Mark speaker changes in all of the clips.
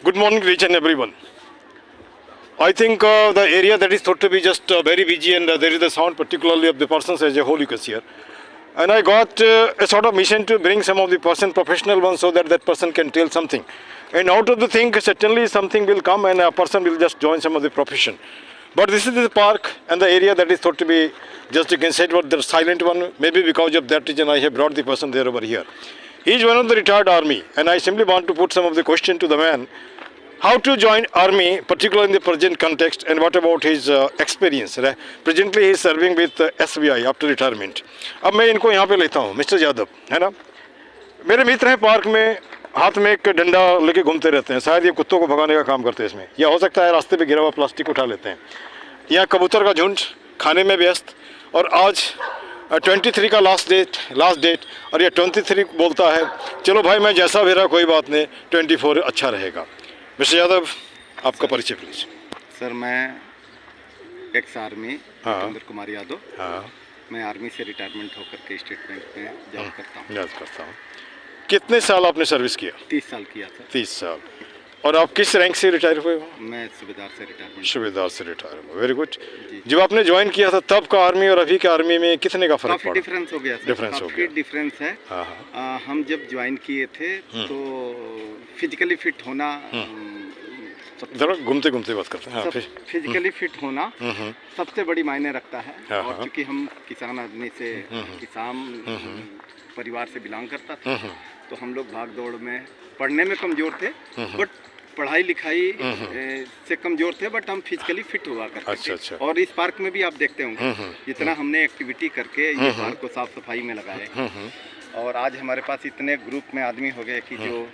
Speaker 1: Good morning to each and everyone. I think the area that is thought to be just very busy and there is the sound particularly of the persons as a whole you can hear. And I got a sort of mission to bring some of the professional ones so that that person can tell something. And out of the thing certainly something will come and a person will just join some of the profession. But this is the park and the area that is thought to be just you can say what the silent one. Maybe because of that reason I have brought the person there over here. He is one of the retired army and I simply want to put some of the question to the man. How to join army, particularly in the present context, and what about his experience? Right? Presently, he is serving with SBI after retirement. अब मैं इनको यहाँ पे लेता हूँ, mister Yadav, है ना? मेरे मित्र हैं पार्क में, हाथ में एक डंडा लेके घूमते रहते हैं. शायद ये कुत्तों को भगाने का काम करते हैं इसमें. या हो सकता है रास्ते पे गिरा हुआ प्लास्टिक उठा लेते हैं. यहाँ कबूतर का झुंड खाने में व्यस्त और आज 23 का लास्ट डेट और ये 23 बोलता है चलो भाई मैं जैसा भी रहा कोई बात नहीं 24 अच्छा रहेगा. मिस्टर यादव आपका परिचय प्लीज.
Speaker 2: सर मैं एक्स आर्मी जितेंद्र कुमार यादव. मैं आर्मी से रिटायरमेंट होकर के स्टेट बैंक में जॉब करता हूँ.
Speaker 1: कितने साल आपने सर्विस किया?
Speaker 2: 30 साल किया सर.
Speaker 1: 30 साल. और आप किस रैंक से रिटायर हुए हो?
Speaker 2: मैं सूबेदार से रिटायर हुआ. Very good.
Speaker 1: जब आपने ज्वाइन किया था तब का आर्मी और अभी के आर्मी में कितने का फर्क पड़ा?
Speaker 2: डिफरेंस हो गया सर. काफी डिफरेंस है. हम जब ज्वाइन किए थे तो फिजिकली फिट होना
Speaker 1: जरा घूमते घूमते बात करते हैं.
Speaker 2: फिजिकली फिट होना सबसे बड़ी मायने रखता है. और क्योंकि हम किसान आदमी से किसान परिवार से बिलोंग करता था तो हम लोग भाग दौड़ में पढ़ने में कमजोर थे बट पढ़ाई लिखाई से कमजोर थे बट हम फिजिकली फिट हुआ करते थे.
Speaker 1: अच्छा.
Speaker 2: और इस पार्क में भी आप देखते होंगे जितना हमने एक्टिविटी करके ये पार्क को साफ सफाई में लगाए और आज हमारे पास इतने ग्रुप में आदमी हो गए कि जो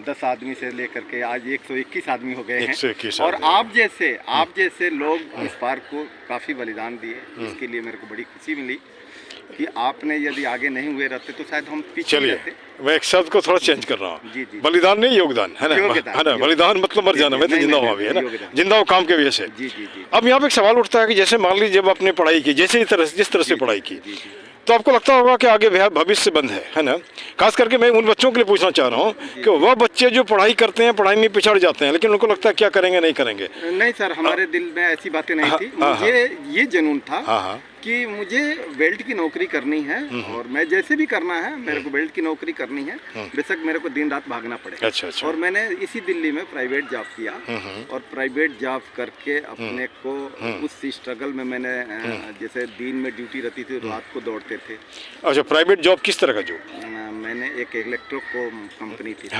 Speaker 2: 10 आदमी से लेकर के आज 121 आदमी हो गए हैं. और आप जैसे लोग इस पार्क को काफ़ी बलिदान दिए. इसके लिए मेरे को बड़ी खुशी मिली कि आपने यदि आगे नहीं हुए रहते तो शायद हम पीछे रहते.
Speaker 1: मैं एक शब्द को थोड़ा चेंज कर रहा हूँ. बलिदान नहीं योगदान है ना. बलिदान मतलब मर जाना. मैं तो जिंदा हुआ भी है ना. जिंदा हो काम के वजह से. अब यहाँ पे एक सवाल उठता है कि जैसे मान लीजिए जब आपने पढ़ाई की जिस तरह से पढ़ाई की तो आपको लगता होगा कि आगे भविष्य बंद है ना. खास करके मैं उन बच्चों के लिए पूछना चाह रहा हूँ कि वह बच्चे जो पढ़ाई करते हैं पढ़ाई में पिछड़ जाते हैं लेकिन उनको लगता है क्या करेंगे नहीं करेंगे.
Speaker 2: नहीं सर हमारे दिल में ऐसी बातें नहीं थी. मुझे ये जुनून था कि मुझे बेल्ट की नौकरी करनी है और मैं जैसे भी करना है मेरे को बेल्ट की नौकरी करनी है. बेशक मेरे को दिन रात भागना पड़े.
Speaker 1: अच्छा.
Speaker 2: और मैंने इसी दिल्ली में प्राइवेट जॉब किया और प्राइवेट जॉब करके अपने को उस स्ट्रगल में मैंने जैसे दिन में ड्यूटी रहती थी रात को दौड़ते थे.
Speaker 1: अच्छा. प्राइवेट जॉब किस तरह का जॉब?
Speaker 2: मैंने एक इलेक्ट्रो को कंपनी थी.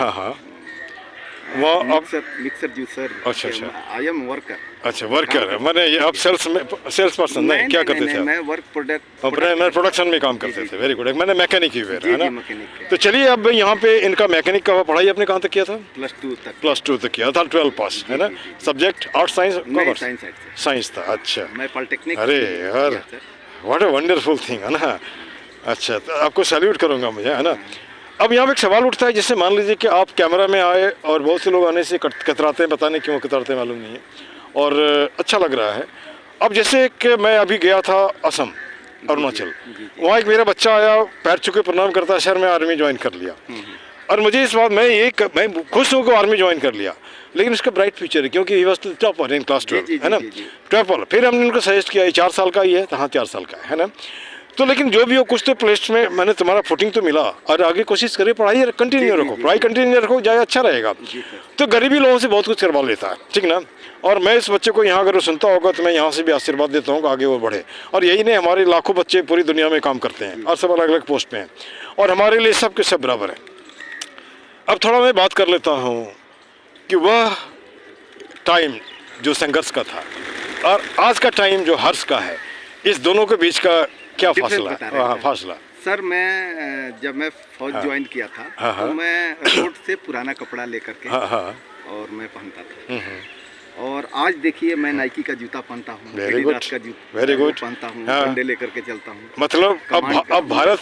Speaker 1: वो
Speaker 2: मिक्सर जूसर.
Speaker 1: अच्छा.
Speaker 2: I am worker.
Speaker 1: अच्छा वर्कर मैंने आप सेल्स पर्सन नहीं क्या करते थे?
Speaker 2: मैं वर्क
Speaker 1: प्रोडक्शन में काम करते थे. Very good. मैंने मैकेनिक ही हुए है ना. तो चलिए अब यहाँ पे इनका मैकेनिक का पढ़ाई आपने कहाँ तक किया था? प्लस टू तक किया था. 12 पास है ना. Subject art science commerce? Science था. अच्छा.
Speaker 2: मैं पॉलिटेक्निक.
Speaker 1: अरे यार व्हाट अ वंडरफुल थिंग है ना. अच्छा तो आपको सैल्यूट करूँगा मुझे है ना. अब यहाँ पे एक सवाल उठता है जैसे मान लीजिए कि आप कैमरा में आए और बहुत से लोग आने से कतराते हैं. पता नहीं क्यों कतराते हैं मालूम नहीं है और अच्छा लग रहा है. अब जैसे कि मैं अभी गया था असम अरुणाचल. वहाँ एक मेरा बच्चा आया पैर छू के प्रणाम करता है सर मैं आर्मी ज्वाइन कर लिया. और मुझे इस बात मैं खुश हूँ कि आर्मी ज्वाइन कर लिया लेकिन उसका ब्राइट फ्यूचर है क्योंकि he was topper in class 12 है ना. टॉपर. फिर हमने उनको सजेस्ट किया 4 साल का ही है तो हाँ 4 साल का है ना. तो लेकिन जो भी हो कुछ तो प्लेस में मैंने तुम्हारा फुटिंग तो मिला और आगे कोशिश करिए पढ़ाई कंटिन्यू रखो जाए अच्छा रहेगा. तो गरीबी लोगों से बहुत कुछ करवा लेता है ठीक ना. और मैं इस बच्चे को यहाँ अगर वो सुनता होगा तो मैं यहाँ से भी आशीर्वाद देता हूँ कि आगे वो बढ़े. और यही नहीं हमारे लाखों बच्चे पूरी दुनिया में काम करते हैं और सब अलग अलग पोस्ट पे हैं और हमारे लिए सब के सब बराबर है. अब थोड़ा मैं बात कर लेता हूँ कि वह टाइम जो संघर्ष का था और आज का टाइम जो हर्ष का है इस दोनों के बीच का क्या फासला?
Speaker 2: सर मैं जब मैं फौज ज्वाइन किया था तो मैं रोड से पुराना कपड़ा लेकर के और मैं पहनता था और आज देखिए मैं नाइकी का जूता पहनता हूँ.
Speaker 1: वेरी गुड
Speaker 2: पहनता हूँ. डंडे लेकर के चलता हूँ.
Speaker 1: मतलब अब भारत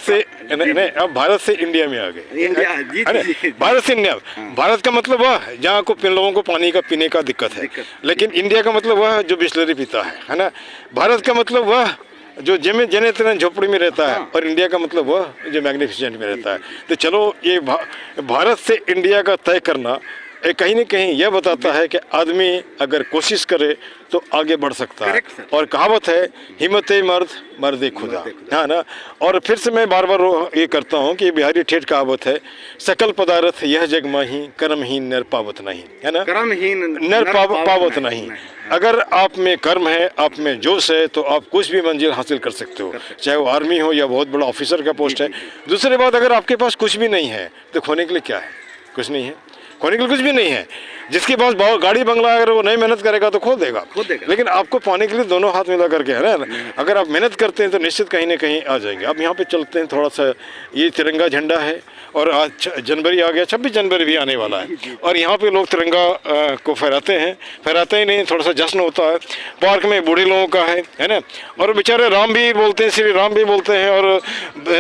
Speaker 1: से इंडिया में आ गए. भारत से इंडिया. भारत का मतलब वह जहाँ को लोगों को पानी का पीने का दिक्कत है लेकिन इंडिया का मतलब वह जो बिस्लरी पीता है ना. भारत का मतलब वह जो जने तेने झोपड़ी में रहता है और इंडिया का मतलब वह जो मैग्निफिसेंट में रहता है. तो चलो ये भारत से इंडिया का तय करना कहीं न कहीं यह बताता है कि आदमी अगर कोशिश करे तो आगे बढ़ सकता है।
Speaker 2: Correct, sir.
Speaker 1: और कहावत है, हिम्मत मर्द मर्द खुदा, है ना। और फिर से मैं बार बार ये करता हूँ कि बिहारी ठेठ कहावत है, सकल पदार्थ यह जग माही, कर्महीन नर पावत नहीं, है ना।
Speaker 2: कर्महीन
Speaker 1: नर पावत नहीं। अगर आप में कर्म है, आप में जोश है, तो आप कुछ भी मंजिल हासिल कर सकते हो, चाहे वो आर्मी हो या बहुत बड़ा ऑफिसर का पोस्ट है। दूसरी बात, अगर आपके पास कुछ भी नहीं है तो खोने के लिए क्या है? कुछ नहीं है, खोने के लिए कुछ भी नहीं है। जिसके पास गाड़ी बंगला, अगर वो नहीं मेहनत करेगा तो खो देगा। लेकिन आपको पाने के लिए दोनों हाथ मिला करके, है ना, अगर आप मेहनत करते हैं तो निश्चित कहीं ना कहीं आ जाएंगे। अब यहाँ पे चलते हैं थोड़ा सा, ये तिरंगा झंडा है और आज जनवरी आ गया, 26 जनवरी भी आने वाला है, और यहाँ पे लोग तिरंगा को फहराते हैं। फहराते ही नहीं, थोड़ा सा जश्न होता है। पार्क में बूढ़े लोगों का है ना, और बेचारे राम भी बोलते हैं, श्री राम भी बोलते हैं, और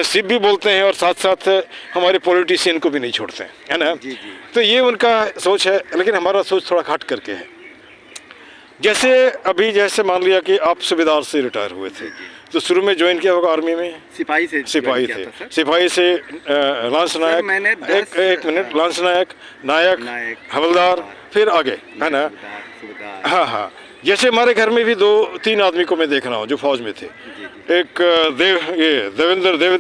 Speaker 1: शिव भी बोलते हैं, और साथ साथ हमारे पॉलिटिशियन को भी नहीं छोड़ते हैं, है ना। तो ये उनका सोच है, लेकिन हमारा सोच थोड़ा हट करके है। जैसे अभी, जैसे मान लिया कि आप सूबेदार से रिटायर हुए थे, तो शुरू में ज्वाइन किया होगा आर्मी में?
Speaker 2: सिपाही से
Speaker 1: सिपाही थे। सिपाही से लांस नायक, एक मिनट, लांस नायक, नायक, हवलदार, फिर आगे, है ना। हाँ हाँ, जैसे हमारे घर में भी 2-3 आदमी को मैं देख रहा हूँ जो फौज में थे। एक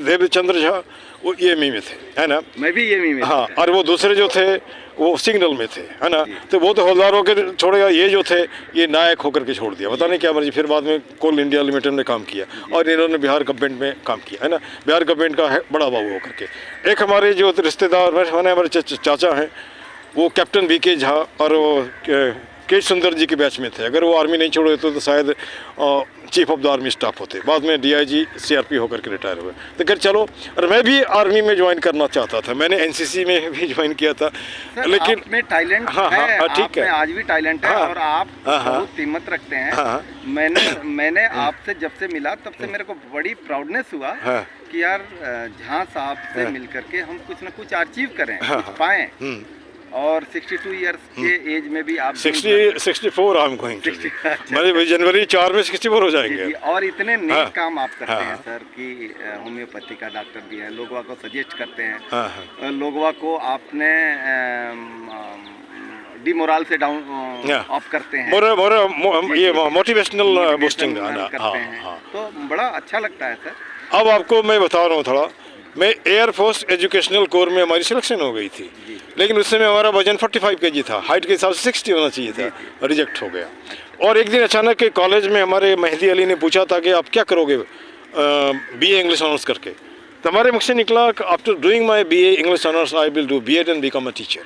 Speaker 1: देवचंद्र झा, वो EME में थे, है ना।
Speaker 2: मैं भी EME में।
Speaker 1: हाँ, और वो दूसरे जो थे वो सिग्नल में थे, है ना। तो वो तो हवलदार होकर छोड़ेगा, ये जो थे ये नायक होकर के छोड़ दिया, पता नहीं क्या मर्जी। फिर बाद में कोल इंडिया लिमिटेड में काम किया, और इन्होंने बिहार गवर्नमेंट में काम किया, है ना। बिहार गवर्नमेंट का है बड़ा बाबू होकर के। एक हमारे जो रिश्तेदार हमारे चाचा हैं, वो कैप्टन VK झा, और वो के सुंदर जी के बैच में थे। अगर वो आर्मी नहीं छोड़े तो शायद chief of the army staff होते। बाद में DIG CRP होकर के रिटायर हुए। तो खैर चलो, और मैं भी आर्मी में ज्वाइन करना चाहता था, मैंने NCC में भी ज्वाइन किया था, लेकिन
Speaker 2: आप में टैलेंट है, ठीक है, आज भी टैलेंट है, और आप बहुत हिम्मत रखते हैं। मैंने आपसे जब से मिला तब से मेरे को बड़ी प्राउडनेस हुआ कि यार झा साहब से मिल करके हम कुछ ना कुछ अचीव करें, कुछ पाएं। और 62 इयर्स के एज में भी आप
Speaker 1: 64 आई एम गोइंग टू, मतलब जनवरी 4 में 64 हो जाएंगे।
Speaker 2: और इतने नेक काम आप करते हैं सर, कि होम्योपैथी का डॉक्टर भी है, लोगों को सजेस्ट करते हैं, लोगों को आपने डिमोरल से डाउन ऑफ करते हैं,
Speaker 1: ये मोटिवेशनल बूस्टिंग
Speaker 2: करते हैं, तो बड़ा अच्छा लगता है सर।
Speaker 1: अब आपको मैं बता रहा हूँ थोड़ा, मैं एयरफोर्स एजुकेशनल कोर में हमारी सिलेक्शन हो गई थी, लेकिन उस समय हमारा वजन 45 kg था, हाइट के हिसाब से 60 होना चाहिए था, रिजेक्ट हो गया। और एक दिन अचानक के कॉलेज में हमारे मेहदी अली ने पूछा था कि आप क्या करोगे BA इंग्लिश ऑनर्स करके। तो हमारे मुख से निकला, after doing my BA English honours I will do B.Ed and become a teacher.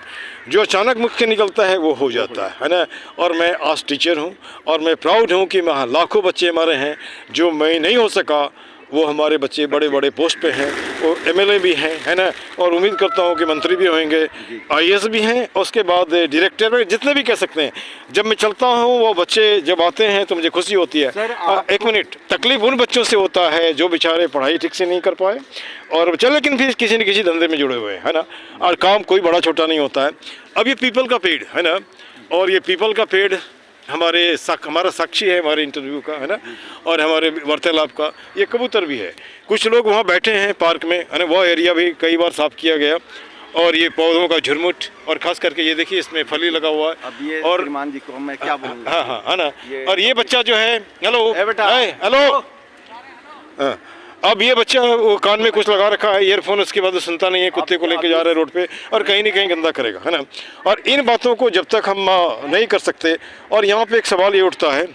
Speaker 1: जो अचानक मुख से निकलता है वो हो जाता है ना। और मैं आज टीचर हूँ, और मैं प्राउड हूँ कि वहाँ लाखों बच्चे हमारे हैं, जो मैं नहीं हो सका वो हमारे बच्चे बड़े बड़े पोस्ट पे हैं, और MLA भी हैं, है ना। और उम्मीद करता हूँ कि मंत्री भी होंगे, IAS भी हैं, और उसके बाद डायरेक्टर, जितने भी कह सकते हैं। जब मैं चलता हूँ वो बच्चे जब आते हैं तो मुझे खुशी होती है। एक मिनट, तकलीफ उन बच्चों से होता है जो बेचारे पढ़ाई ठीक से नहीं कर पाए, और चल लेकिन फिर किसी न किसी धंधे में जुड़े हुए हैं, है ना। और काम कोई बड़ा छोटा नहीं होता है। अब ये पीपल का पेड़ है ना, और ये पीपल का पेड़ हमारा साक्षी है हमारे इंटरव्यू का, है ना, और हमारे वार्तालाप का। ये कबूतर भी है, कुछ लोग वहाँ बैठे हैं पार्क में, है ना। वो एरिया भी कई बार साफ किया गया, और ये पौधों का झुरमुट, और खास करके ये देखिए इसमें फली लगा हुआ है।
Speaker 2: अब ये
Speaker 1: और
Speaker 2: श्रीमान जी को मैं क्या बोलूँगा,
Speaker 1: हाँ, है ना। और ये बच्चा जो है, हेलो हेलो, अब ये बच्चा वो कान में कुछ लगा रखा है, ईयरफोन, उसके बाद सुनता नहीं है, कुत्ते को लेके जा रहे हैं रोड पे, और कहीं ना कहीं गंदा करेगा, है ना। और इन बातों को जब तक हम नहीं कर सकते, और यहाँ पे एक सवाल ये उठता है,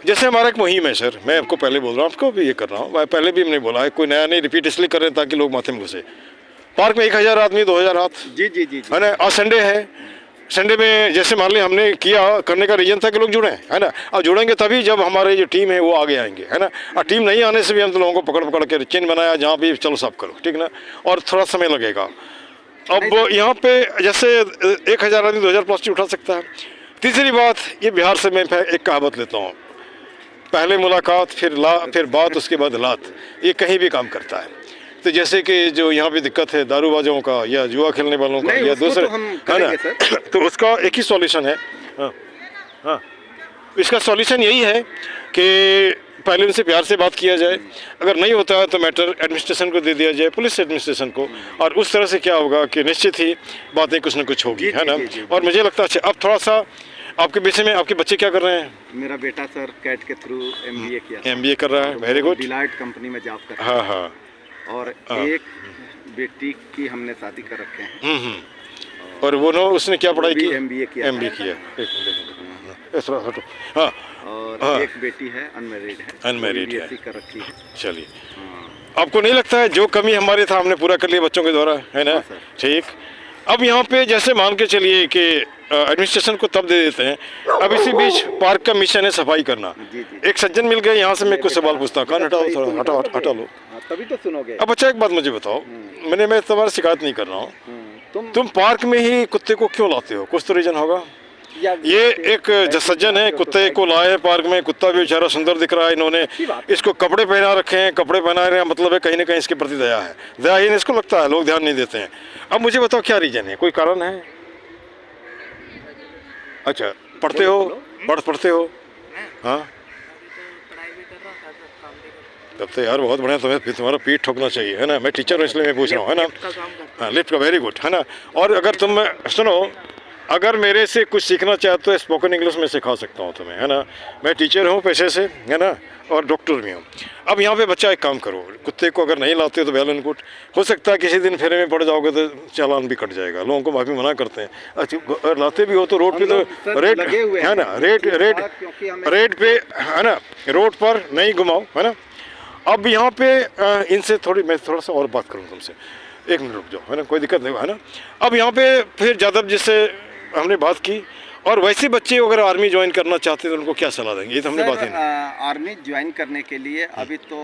Speaker 1: जैसे हमारा एक मुहिम है सर, मैं आपको पहले बोल रहा हूँ, आपको भी ये कर रहा हूँ, पहले भी हमने बोला है, कोई नया नहीं, रिपीट इसलिए कर रहे हैं ताकि लोग माथे में घुसे। पार्क में 1000 आदमी, 2000 हाथ,
Speaker 2: जी,
Speaker 1: है ना। आज संडे है, संडे में जैसे मान ली हमने करने का रीजन था कि लोग जुड़ें, है ना। और जुड़ेंगे तभी जब हमारे जो टीम है वो आगे आएंगे, है ना। और टीम नहीं आने से भी हम तो लोगों को पकड़ के चेन बनाया, जहाँ भी चलो साफ करो, ठीक ना, और थोड़ा समय लगेगा। अब यहाँ पे जैसे 1000 आदमी 2000 प्लास्टिक उठा सकता है। तीसरी बात, ये बिहार से मैं एक कहावत लेता हूँ, पहले मुलाकात, फिर बात, उसके बाद लात। ये कहीं भी काम करता है। तो जैसे कि जो यहाँ पे दिक्कत है दारूबाजों का, या जुआ खेलने वालों का, या दूसरे, है ना, तो उसका एक ही सॉल्यूशन है। हाँ, इसका सॉल्यूशन यही है कि पहले उनसे प्यार से बात किया जाए, अगर नहीं होता है तो मैटर एडमिनिस्ट्रेशन को दे दिया जाए, पुलिस एडमिनिस्ट्रेशन को, और उस तरह से क्या होगा कि निश्चित ही बातें कुछ ना कुछ होगी, है ना। और मुझे लगता है अच्छा, अब थोड़ा सा आपके विषय में, आपके बच्चे क्या कर रहे हैं?
Speaker 2: मेरा बेटा सर कैट के थ्रू MBA किया,
Speaker 1: MBA कर रहा है, वेरी गुड।
Speaker 2: डिलाइट कंपनी में जॉब कर रहा
Speaker 1: हाँ हाँ।
Speaker 2: है, और एक बेटी की हमने शादी कर रखे हैं।
Speaker 1: और वो नो उसने क्या पढ़ाई की?
Speaker 2: MBA किया।
Speaker 1: MBA किया। एक मिनट, इस तरह हटो। हाँ,
Speaker 2: और एक बेटी है अनमैरिड है,
Speaker 1: अनमैरिड है,
Speaker 2: BSc कर रखी है।
Speaker 1: चलिए। आपको नहीं लगता है जो कमी हमारे था हमने पूरा कर लिया बच्चों के द्वारा, है ना? ठीक। अब यहाँ पे जैसे मान के चलिए कि एडमिनिस्ट्रेशन को तब दे देते हैं, अब इसी बीच पार्क का मिशन है सफाई करना। एक सज्जन मिल गए, यहाँ से मैं कुछ सवाल पूछता हूँ, कान हटाओ थोड़ा, हटा लो।
Speaker 2: तभी तो सुनोगे।
Speaker 1: अब अच्छा एक बात मुझे बताओ, मैं तुम्हारी शिकायत नहीं कर रहा हूँ, तुम पार्क में ही कुत्ते को क्यों लाते हो? कुछ तो रीजन होगा। ये एक सज्जन है, कुत्ते को लाए पार्क में, कुत्ता भी बेचारा सुंदर दिख रहा है, इन्होंने इसको कपड़े पहना रखे हैं, कपड़े पहना रहे हैं, मतलब है कहीं ना कहीं इसके प्रति दया है, दयाहीन इसको लगता है, लोग ध्यान नहीं देते हैं। अब मुझे बताओ क्या रीजन है, कोई कारण है? अच्छा, पढ़ते हो? पढ़ते हो? हाँ, तब तो यार बहुत बढ़िया, तुम्हें तुम्हारा पीठ ठोकना चाहिए, है ना। मैं टीचर हूँ इसलिए मैं पूछ रहा हूँ, है ना। हाँ, लिफ्ट का, वेरी गुड, है ना। और अगर तुम सुनो, अगर मेरे से कुछ सीखना चाहते हो स्पोकन इंग्लिश में सिखा सकता हूँ तुम्हें, है ना। मैं टीचर हूँ पेशे से, है ना, और डॉक्टर भी हूँ। अब यहाँ पे बच्चा एक काम करो, कुत्ते को अगर नहीं लाते तो वेल एंड गुड, हो सकता है किसी दिन फेरे में पड़ जाओगे तो चालान भी कट जाएगा, लोगों को माफी मना करते हैं। अच्छा, अगर लाते भी हो तो रोड पे तो रेट, है ना, रेट पे, है ना, रोड पर नहीं घुमाओ, है ना। अब यहाँ पे इनसे थोड़ी, मैं थोड़ा सा और बात करूँ तुमसे, एक मिनट रुक जाओ, है ना, कोई दिक्कत नहीं, है ना। अब यहाँ पे फिर ज़्यादा जिससे हमने बात की, और वैसे बच्चे अगर आर्मी ज्वाइन करना चाहते हैं तो उनको क्या सलाह देंगे? ये तो हमने बात ही नहीं।
Speaker 2: आर्मी ज्वाइन करने के लिए अभी तो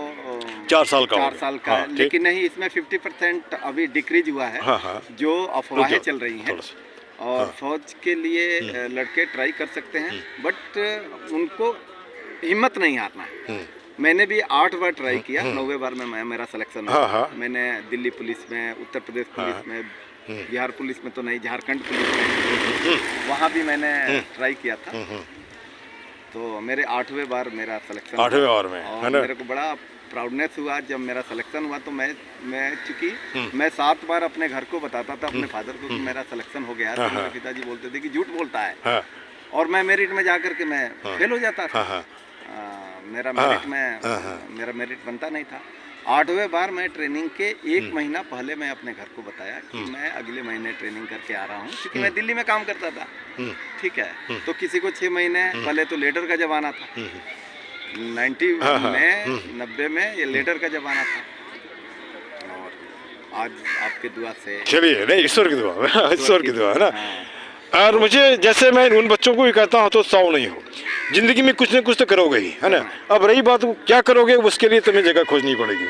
Speaker 1: 4 साल का,
Speaker 2: 4 साल का है, लेकिन नहीं, इसमें 50% अभी डिक्रीज हुआ है।
Speaker 1: हाँ,
Speaker 2: जो अफवाहें चल रही हैं, और फौज के लिए लड़के ट्राई कर सकते हैं, बट उनको हिम्मत नहीं हारना है। मैंने भी 8 बार ट्राई किया, 9वें बार में मेरा सिलेक्शन हुआ। मैंने दिल्ली पुलिस में, उत्तर प्रदेश पुलिस में, बिहार पुलिस में तो नहीं, झारखंड पुलिस में, वहाँ भी मैंने ट्राई किया था। तो मेरे 8वें बार मेरा सिलेक्शन,
Speaker 1: 8वें बार में,
Speaker 2: और मेरे को बड़ा प्राउडनेस हुआ जब मेरा सिलेक्शन हुआ। तो मैं चूँकि मैं 7 बार अपने घर को बताता था, अपने फादर को, कि मेरा सिलेक्शन हो गया, तो मेरे पिताजी बोलते थे कि झूठ बोलता है, और मैं मेरिट में जा करके मैं फेल हो जाता था। मेरा मेरिट बनता नहीं था। 8वें बार मैं ट्रेनिंग के 1 महीना पहले मैं अपने घर को बताया कि मैं अगले महीने ट्रेनिंग करके आ रहा हूँ, क्योंकि मैं दिल्ली में काम करता था। ठीक है, तो किसी को 6 महीने पहले तो लेटर का जमाना था, 90 में 90 में ये लेटर का जमाना था, और आज आपके दुआ से,
Speaker 1: चलिए, नहीं, ईश्वर की दुआ, ईश्वर की दुआ, है ना। और मुझे, जैसे मैं उन बच्चों को भी कहता हूँ, तो साव नहीं हो, जिंदगी में कुछ न कुछ तो करोगे ही, है ना। अब रही बात क्या करोगे, उसके लिए तुम्हें जगह खोजनी पड़ेगी,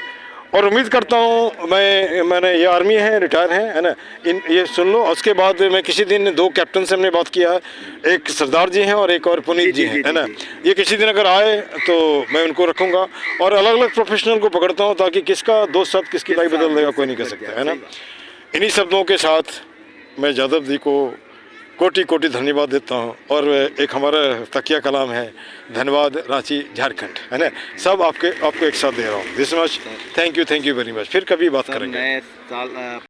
Speaker 1: और उम्मीद करता हूँ मैंने ये आर्मी है, रिटायर है ना, ये सुन लो। उसके बाद मैं किसी दिन 2 कैप्टन से हमने बात किया है, एक सरदार जी हैं और एक और पुनीत जी हैं, है ना। ये किसी दिन अगर आए तो मैं उनको रखूँगा, और अलग अलग प्रोफेशनल को पकड़ता हूँ, ताकि किसका 2 शब्द किसकी लाइफ बदल देगा कोई नहीं कह सकता, है ना। इन्हीं शब्दों के साथ मैं यादव जी को कोटि कोटि धन्यवाद देता हूँ, और एक हमारा तकिया कलाम है, धन्यवाद रांची झारखंड, है ना। सब आपको एक साथ दे रहा हूँ। This much, thank you very much. फिर कभी बात करेंगे।